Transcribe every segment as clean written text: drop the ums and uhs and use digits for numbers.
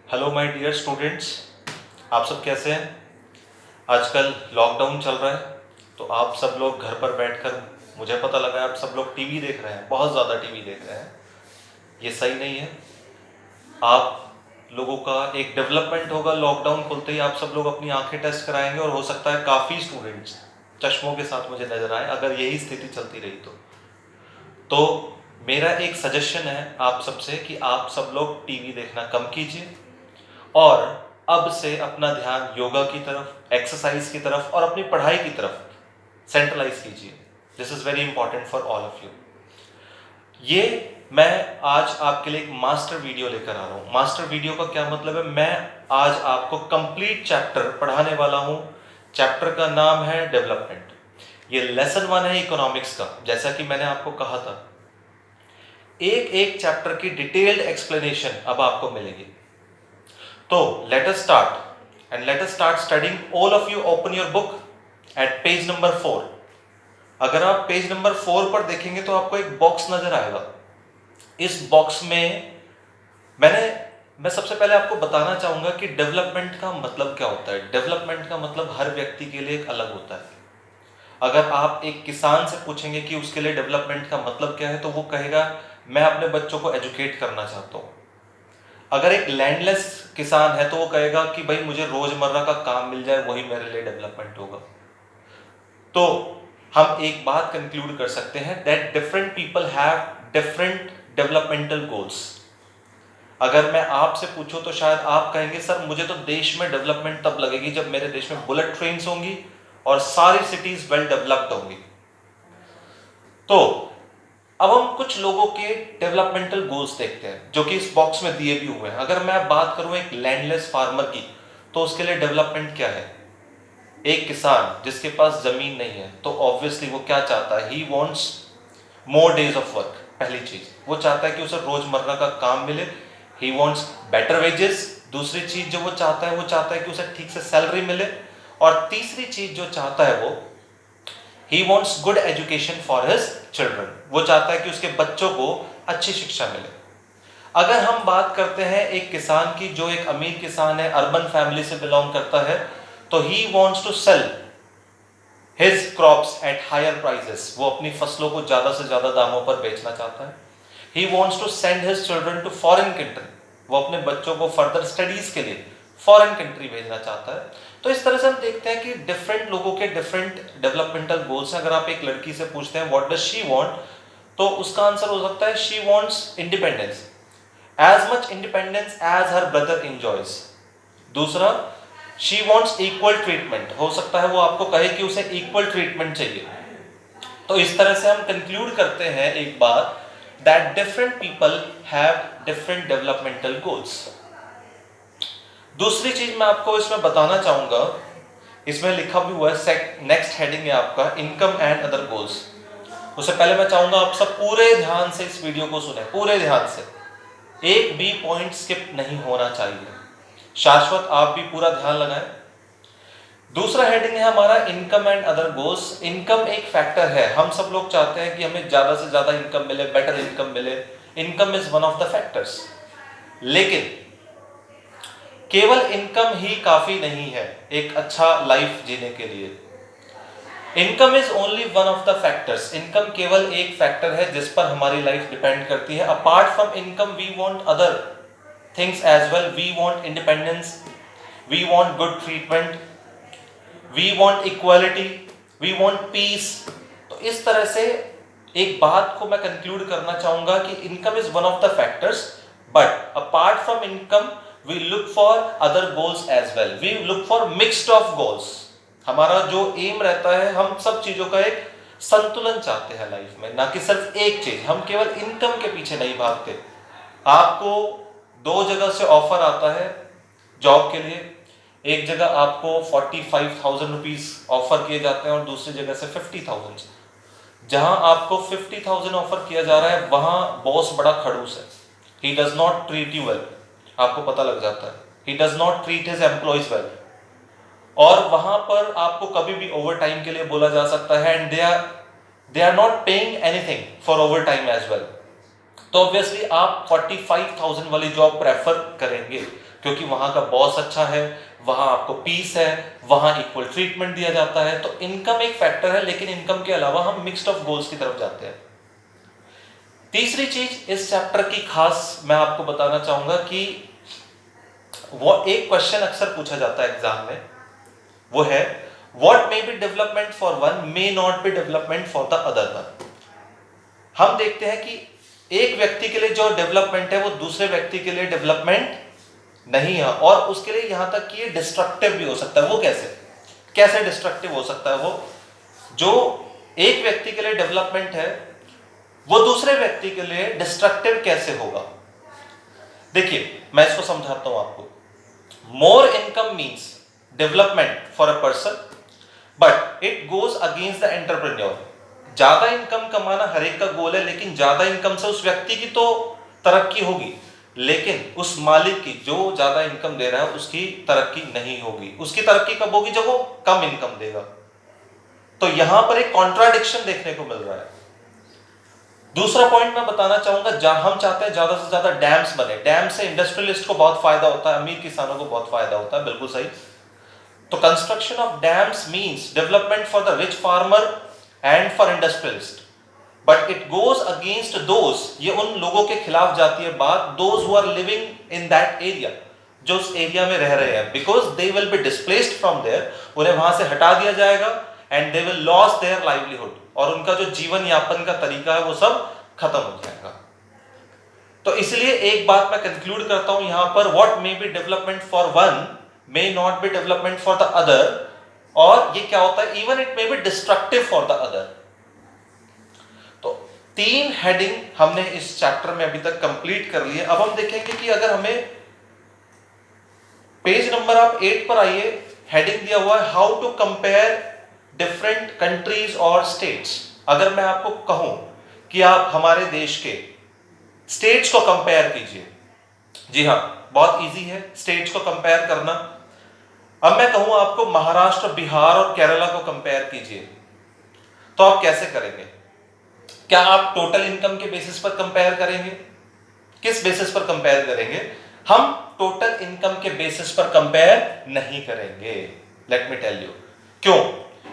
Hello my dear students, आप सब कैसे हैं। आजकल लॉकडाउन चल रहा है तो आप सब लोग घर पर बैठकर, मुझे पता लगा है आप सब लोग टीवी देख रहे हैं, बहुत ज़्यादा टीवी देख रहे हैं। ये सही नहीं है। आप लोगों का एक डेवलपमेंट होगा, लॉकडाउन खुलते ही आप सब लोग अपनी आंखें टेस्ट कराएंगे और हो सकता है काफ़ी स्टूडेंट्स चश्मों के साथ मुझे नज़र आए अगर यही स्थिति चलती रही तो मेरा एक सजेशन है आप सबसे कि आप सब लोग टीवी देखना कम कीजिए और अब से अपना ध्यान योगा की तरफ, एक्सरसाइज की तरफ और अपनी पढ़ाई की तरफ सेंट्रलाइज कीजिए। This is very important for all of you. ये मैं आज आपके लिए एक मास्टर वीडियो लेकर आ रहा हूँ। मास्टर वीडियो का क्या मतलब है, मैं आज आपको कंप्लीट चैप्टर पढ़ाने वाला हूँ। चैप्टर का नाम है डेवलपमेंट। ये लेसन 1 है इकोनॉमिक्स का। जैसा कि मैंने आपको कहा था, एक एक चैप्टर की डिटेल्ड एक्सप्लेनेशन अब आपको मिलेगी। तो let us start and let us start studying. All of you open your book at page number 4. अगर आप पेज नंबर 4 पर देखेंगे तो आपको एक बॉक्स नजर आएगा। इस बॉक्स में मैं सबसे पहले आपको बताना चाहूंगा कि डेवलपमेंट का मतलब क्या होता है। डेवलपमेंट का मतलब हर व्यक्ति के लिए एक अलग होता है। अगर आप एक किसान से पूछेंगे कि उसके लिए डेवलपमेंट का मतलब क्या है तो वो कहेगा मैं अपने बच्चों को एजुकेट करना चाहता हूँ। अगर एक लैंडलेस किसान है तो वो कहेगा कि भाई मुझे रोजमर्रा का काम मिल जाए, वही मेरे लिए डेवलपमेंट होगा। तो हम एक बात कंक्लूड कर सकते हैं that different people have different developmental goals. अगर मैं आपसे पूछूं तो शायद आप कहेंगे सर मुझे तो देश में डेवलपमेंट तब लगेगी जब मेरे देश में बुलेट ट्रेन होंगी और सारी सिटीज वेल डेवलप्ड होंगी। तो अब हम कुछ लोगों के डेवलपमेंटल गोल्स देखते हैं जो कि इस बॉक्स में दिए भी हुए हैं। अगर मैं बात करूं एक लैंडलेस फार्मर की तो उसके लिए डेवलपमेंट क्या है। एक किसान जिसके पास जमीन नहीं है तो ऑब्वियसली वो क्या चाहता है, he wants more days of work. पहली चीज वो चाहता है कि उसे रोजमर्रा का काम मिले। He wants better wages. दूसरी चीज जो वो चाहता है कि उसे ठीक से सैलरी मिले। और तीसरी चीज जो चाहता है वो He wants good education for his children. वो चाहता है कि उसके बच्चों को अच्छी शिक्षा मिले। अगर हम बात करते हैं एक किसान की जो एक अमीर किसान है, अर्बन फैमिली से बिलोंग करता है, तो he wants to sell his crops at higher prices. वो अपनी फसलों को ज्यादा से ज्यादा दामों पर बेचना चाहता है। He wants to send his children to foreign country. वो अपने बच्चों को फर्दर स्टडीज के लिए फॉरेन कंट्री भेजना चाहता है। तो इस तरह से हम देखते हैं कि डिफरेंट लोगों के डिफरेंट डेवलपमेंटल गोल्स हैं। अगर आप एक लड़की से पूछते हैं व्हाट डज शी वांट, तो उसका आंसर हो सकता है she wants independence, as much independence as her brother enjoys. दूसरा, शी वांट्स इक्वल ट्रीटमेंट। हो सकता है वो आपको कहे कि उसे इक्वल ट्रीटमेंट चाहिए। तो इस तरह से हम कंक्लूड करते हैं एक बात that different people have different developmental goals. दूसरी चीज मैं आपको इसमें बताना चाहूंगा, इसमें लिखा भी हुआ है, नेक्स्ट हेडिंग है आपका इनकम एंड अदर गोल्स। उससे पहले मैं चाहूंगा आप सब पूरे ध्यान से इस वीडियो को सुने, पूरे ध्यान से, एक भी पॉइंट स्किप नहीं होना चाहिए। शाश्वत आप भी पूरा ध्यान लगाएं। दूसरा हेडिंग है हमारा income and other goals. Income एक फैक्टर है, हम सब लोग चाहते हैं कि हमें ज्यादा से ज्यादा इनकम मिले, बेटर इनकम मिले। Income is one of the factors. लेकिन केवल इनकम ही काफी नहीं है एक अच्छा लाइफ जीने के लिए। Income is only one of the factors. Income केवल एक फैक्टर है जिस पर हमारी लाइफ डिपेंड करती है। Apart from income we want other things as well. We want independence, we want good treatment, we want equality, we want peace. तो इस तरह से एक बात को मैं कंक्लूड करना चाहूंगा कि income is one of the factors, but apart from income we look for other goals as well. We look for mixed of goals. हमारा जो एम रहता है, हम सब चीजों का एक संतुलन चाहते हैं लाइफ में, ना कि सिर्फ एक चीज। हम केवल इनकम के पीछे नहीं भागते। आपको दो जगह से ऑफर आता है जॉब के लिए। एक जगह आपको 45,000 रुपीज ऑफर किए जाते हैं और दूसरी जगह से 50,000। जहां आपको 50,000 ऑफर किया जा रहा है वहां बॉस बड़ा खड़ूस है। He does not treat you well. आपको पता लग जाता है। He does not treat his employees well. और वहां पर आपको कभी भी ओवर टाइम के लिए बोला जा सकता है and they are not paying anything for overtime as well. तो ऑब्वियसली आप 45,000 वाली जॉब प्रेफर करेंगे। क्योंकि वहां का बॉस अच्छा है, वहां आपको पीस है, वहां इक्वल ट्रीटमेंट दिया जाता है। तो इनकम एक फैक्टर है, लेकिन इनकम के अलावा हम मिक्स्ड ऑफ गोल्स की तरफ जाते हैं। तीसरी चीज इस चैप्टर की खास मैं आपको बताना चाहूंगा कि वो एक क्वेश्चन अक्सर पूछा जाता है एग्जाम में, वो है what may be development for one may not be development for the other one. हम देखते हैं कि एक व्यक्ति के लिए जो डेवलपमेंट है वो दूसरे व्यक्ति के लिए डेवलपमेंट नहीं है, और उसके लिए यहां तक कि ये डिस्ट्रक्टिव भी हो सकता है। वो कैसे डिस्ट्रक्टिव हो सकता है? वो जो एक व्यक्ति के लिए डेवलपमेंट है वो दूसरे व्यक्ति के लिए डिस्ट्रक्टिव कैसे होगा? देखिए मैं इसको समझाता हूं आपको। More income means development for a person, but it goes against the entrepreneur. ज्यादा इनकम कमाना हर एक का गोल है, लेकिन ज्यादा इनकम से उस व्यक्ति की तो तरक्की होगी, लेकिन उस मालिक की जो ज्यादा इनकम दे रहा है उसकी तरक्की नहीं होगी। उसकी तरक्की कब होगी? जब वो कम इनकम देगा। तो यहां पर एक कॉन्ट्राडिक्शन देखने को मिल रहा है। दूसरा पॉइंट मैं बताना चाहूंगा, जहां हम चाहते हैं ज्यादा से ज्यादा डैम्स बने। डैम से इंडस्ट्रियलिस्ट को बहुत फायदा होता है, अमीर किसानों को बहुत फायदा होता है, बिल्कुल सही। तो construction of dams means development for the rich farmer and for industrialist, but it goes against those, ये उन लोगों के खिलाफ जाती है बात, those who are living in that area, जो उस एरिया में रह रहे हैं, because they will be displaced from there, उन्हें वहां से हटा दिया जाएगा, and they will loss their livelihood, और उनका जो जीवन यापन का तरीका है वो सब खत्म हो जाएगा। तो इसलिए एक बात मैं कंक्लूड करता हूं यहां पर, what may be development for one may not be development for the other, और ये क्या होता है, even it may be destructive for the other. तो 3 हेडिंग हमने इस चैप्टर में अभी तक कंप्लीट कर लिए। अब हम देखेंगे कि अगर हमें पेज नंबर आप 8 पर आइए, हेडिंग दिया हुआ है how to compare different countries और स्टेट्स। अगर मैं आपको कहूं कि आप हमारे देश के स्टेट्स को कंपेयर कीजिए, जी हां बहुत इजी है स्टेट्स को कंपेयर करना। अब मैं कहूं आपको महाराष्ट्र, बिहार और केरला को कंपेयर कीजिए, तो आप कैसे करेंगे? क्या आप टोटल इनकम के बेसिस पर कंपेयर करेंगे? किस बेसिस पर कंपेयर करेंगे? हम टोटल इनकम के बेसिस पर कंपेयर नहीं करेंगे। लेट मी टेल यू क्यों।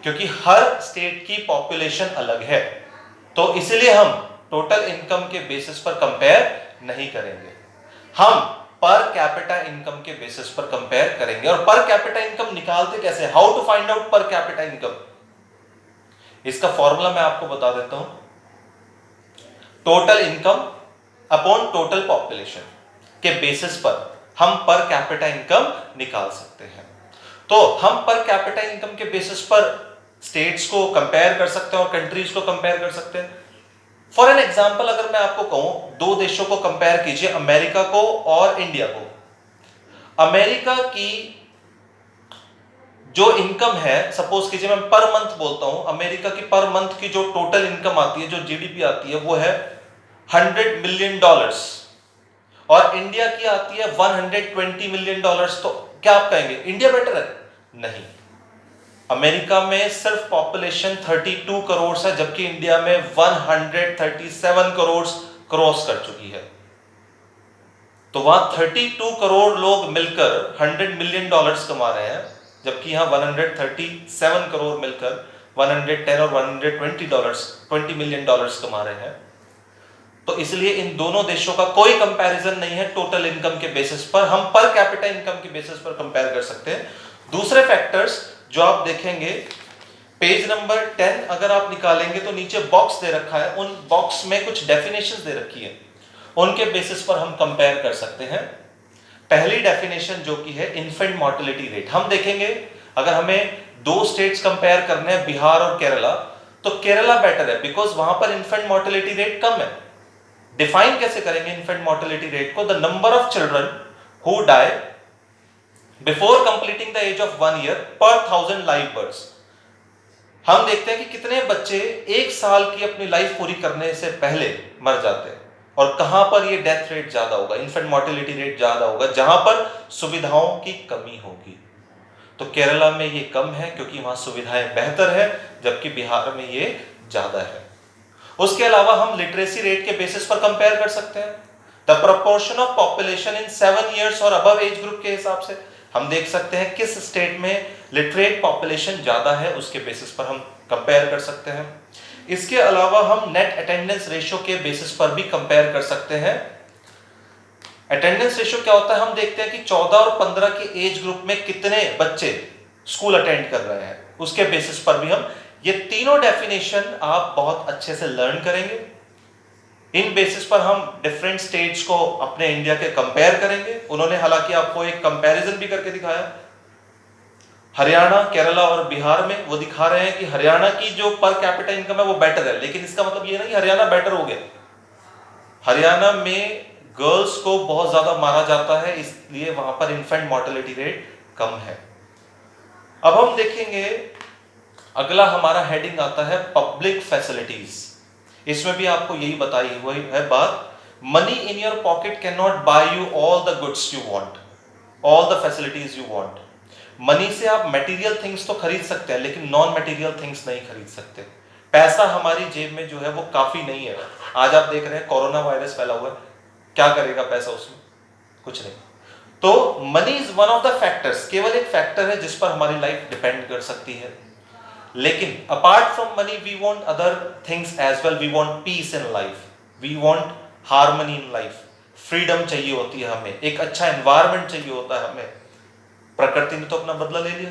क्योंकि हर स्टेट की पॉपुलेशन अलग है, तो इसलिए हम टोटल इनकम के बेसिस पर कंपेयर नहीं करेंगे। हम पर कैपिटा इनकम के बेसिस पर कंपेयर करेंगे। और पर कैपिटा इनकम निकालते कैसे? How to find out per capita income? इसका फॉर्मूला मैं आपको बता देता हूं। Total income upon total population के बेसिस पर हम पर कैपिटा इनकम निकाल सकते हैं। तो हम पर कैपिटा इनकम के बेसिस पर स्टेट्स को कंपेयर कर सकते हैं और कंट्रीज को कंपेयर कर सकते हैं। फॉर एन एग्जाम्पल, अगर मैं आपको कहूं 2 देशों को कंपेयर कीजिए, अमेरिका को और इंडिया को। अमेरिका की जो इनकम है, सपोज कीजिए मैं पर मंथ बोलता हूं, अमेरिका की पर मंथ की जो टोटल इनकम आती है, जो जीडीपी आती है, वो है $100 मिलियन, और इंडिया की आती है $120 मिलियन। तो क्या आप कहेंगे इंडिया बेटर है? नहीं, अमेरिका में सिर्फ पॉपुलेशन 32 करोड़ है, जबकि इंडिया में 137 करोड़ क्रॉस कर चुकी है। तो वहां 32 करोड़ लोग मिलकर $100 मिलियन कमा रहे हैं, जबकि यहां 137 करोड़ मिलकर 110 और $120 मिलियन कमा रहे हैं। तो इसलिए इन दोनों देशों का कोई कंपैरिजन नहीं है टोटल इनकम के बेसिस पर। हम पर कैपिटा इनकम के बेसिस पर कंपेयर कर सकते हैं। दूसरे फैक्टर्स जो आप देखेंगे पेज नंबर 10 अगर आप निकालेंगे तो नीचे बॉक्स दे रखा है, उन बॉक्स में कुछ डेफिनेशंस दे रखी है, उनके बेसिस पर हम कंपेयर कर सकते हैं। पहली डेफिनेशन जो की है इन्फेंट मोर्टेलिटी रेट। हम देखेंगे अगर हमें 2 स्टेट्स कंपेयर करने हैं, बिहार और केरला, तो केरला बेटर है बिकॉज वहां पर इन्फेंट मोर्टेलिटी रेट कम है। डिफाइन कैसे करेंगे इन्फेंट मोर्टेलिटी रेट को? The number of children who die before completing the age of 1 year per 1000 live birds. हम देखते हैं कि कितने बच्चे 1 साल की अपनी लाइफ पूरी करने से पहले मर जाते हैं, और कहां पर ये डेथ रेट ज्यादा होगा, इन्फेंट मोर्टेलिटी रेट ज्यादा होगा? जहां पर सुविधाओं की कमी होगी। तो केरला में ये कम है क्योंकि वहां सुविधाएं बेहतर है, जबकि बिहार में ये ज्यादा है। उसके अलावा हम लिटरेसी रेट के बेसिस पर कंपेयर कर सकते हैं। The proportion of population in 7 years और अबव एज ग्रुप के हिसाब से हम देख सकते हैं किस स्टेट में लिटरेट पॉपुलेशन ज्यादा है, उसके बेसिस पर हम कंपेयर कर सकते हैं। इसके अलावा हम नेट अटेंडेंस रेशियो के बेसिस पर भी कंपेयर कर सकते हैं। अटेंडेंस रेशियो क्या होता है, हम देखते हैं कि 14 और 15 के एज ग्रुप में कितने बच्चे स्कूल अटेंड कर रहे हैं, उसके बेसिस पर भी हम ये तीनों डेफिनेशन आप बहुत अच्छे से लर्न करेंगे। इन बेसिस पर हम डिफरेंट स्टेट्स को अपने इंडिया के कंपेयर करेंगे। उन्होंने हालांकि आपको एक कंपैरिजन भी करके दिखाया, हरियाणा, केरला और बिहार में। वो दिखा रहे हैं कि हरियाणा की जो पर कैपिटा इनकम है वो बेटर है, लेकिन इसका मतलब ये नहीं हरियाणा बेटर हो गया। हरियाणा में गर्ल्स को बहुत ज्यादा मारा जाता है, इसलिए वहां पर इन्फेंट मोर्टेलिटी रेट कम है। अब हम देखेंगे अगला हमारा हेडिंग आता है पब्लिक फैसिलिटीज। इसमें भी आपको यही बताई हुई है बात, money in your pocket can not buy you all the goods you want, all the facilities you want. Money से आप मटेरियल थिंग्स तो खरीद सकते हैं, लेकिन नॉन मटेरियल थिंग्स नहीं खरीद सकते। पैसा हमारी जेब में जो है वो काफी नहीं है। आज आप देख रहे हैं कोरोना वायरस फैला हुआ है, क्या करेगा पैसा उसमें, कुछ नहीं। तो money is one of the factors, केवल एक फैक्टर है जिस पर हमारी लाइफ डिपेंड कर सकती है। लेकिन apart from money we want other things as well. We want peace in life, we want harmony in life, freedom चाहिए होती है हमें, एक अच्छा एनवायरनमेंट चाहिए होता है हमें। प्रकृति ने तो अपना बदला ले लिया,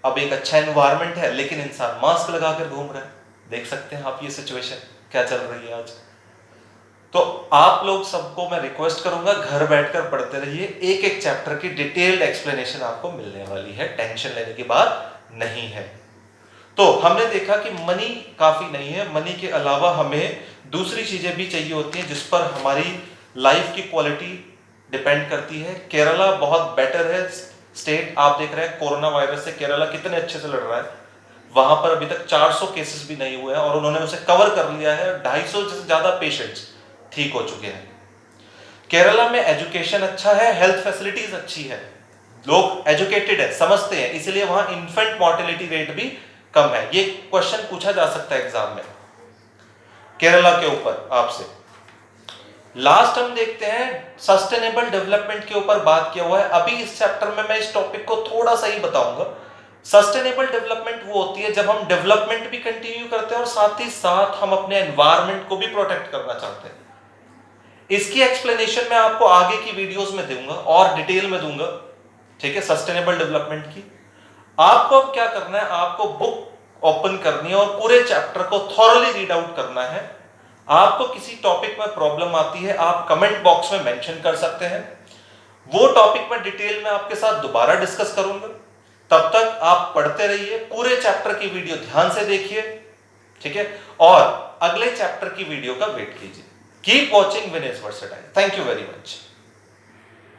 अब एक अच्छा एनवायरनमेंट है, लेकिन इंसान मास्क लगाकर घूम रहा है। देख सकते हैं आप ये सिचुएशन क्या चल रही है आज। तो आप लोग सबको मैं रिक्वेस्ट करूंगा, घर बैठकर पढ़ते रहिए, एक एक चैप्टर की डिटेल्ड एक्सप्लेनेशन आपको मिलने वाली है, टेंशन लेने की बात नहीं है। तो हमने देखा कि मनी काफी नहीं है, मनी के अलावा हमें दूसरी चीजें भी चाहिए होती हैं जिस पर हमारी लाइफ की क्वालिटी डिपेंड करती है। केरला बहुत बेटर है स्टेट, आप देख रहे हैं कोरोना वायरस से केरला कितने अच्छे से लड़ रहा है। वहां पर अभी तक 400 केसेस भी नहीं हुए हैं और उन्होंने उसे कवर कर लिया है, 250 से ज्यादा पेशेंट्स ठीक हो चुके हैं। केरला में एजुकेशन अच्छा है, हेल्थ फैसिलिटीज अच्छी है, लोग एजुकेटेड है, समझते हैं, इसलिए वहां इन्फेंट मोर्टेलिटी रेट भी कम है। ये क्वेश्चन पूछा जा सकता है एग्जाम में केरला के ऊपर आपसे। लास्ट हम देखते हैं सस्टेनेबल डेवलपमेंट के ऊपर बात किया हुआ है। अभी इस चैप्टर में मैं इस टॉपिक को थोड़ा सा ही बताऊंगा। सस्टेनेबल डेवलपमेंट वो होती है जब हम डेवलपमेंट भी कंटिन्यू करते हैं और साथ ही साथ हम अपने एनवायरनमेंट को भी प्रोटेक्ट करना चाहते हैं। इसकी एक्सप्लेनेशन मैं आपको आगे की वीडियोस में दूंगा और डिटेल में दूंगा, ठीक है, सस्टेनेबल डेवलपमेंट की। आपको अब क्या करना है, आपको बुक ओपन करनी है और पूरे चैप्टर को थॉरली रीड आउट करना है। आपको किसी टॉपिक में प्रॉब्लम आती है, आप कमेंट बॉक्स में मेंशन कर सकते हैं, वो टॉपिक में डिटेल में आपके साथ दोबारा डिस्कस करूंगा। तब तक आप पढ़ते रहिए, पूरे चैप्टर की वीडियो ध्यान से देखिए, ठीक है, और अगले चैप्टर की वीडियो का वेट कीजिए। Keep watching Vinesh versatile. Thank you very much.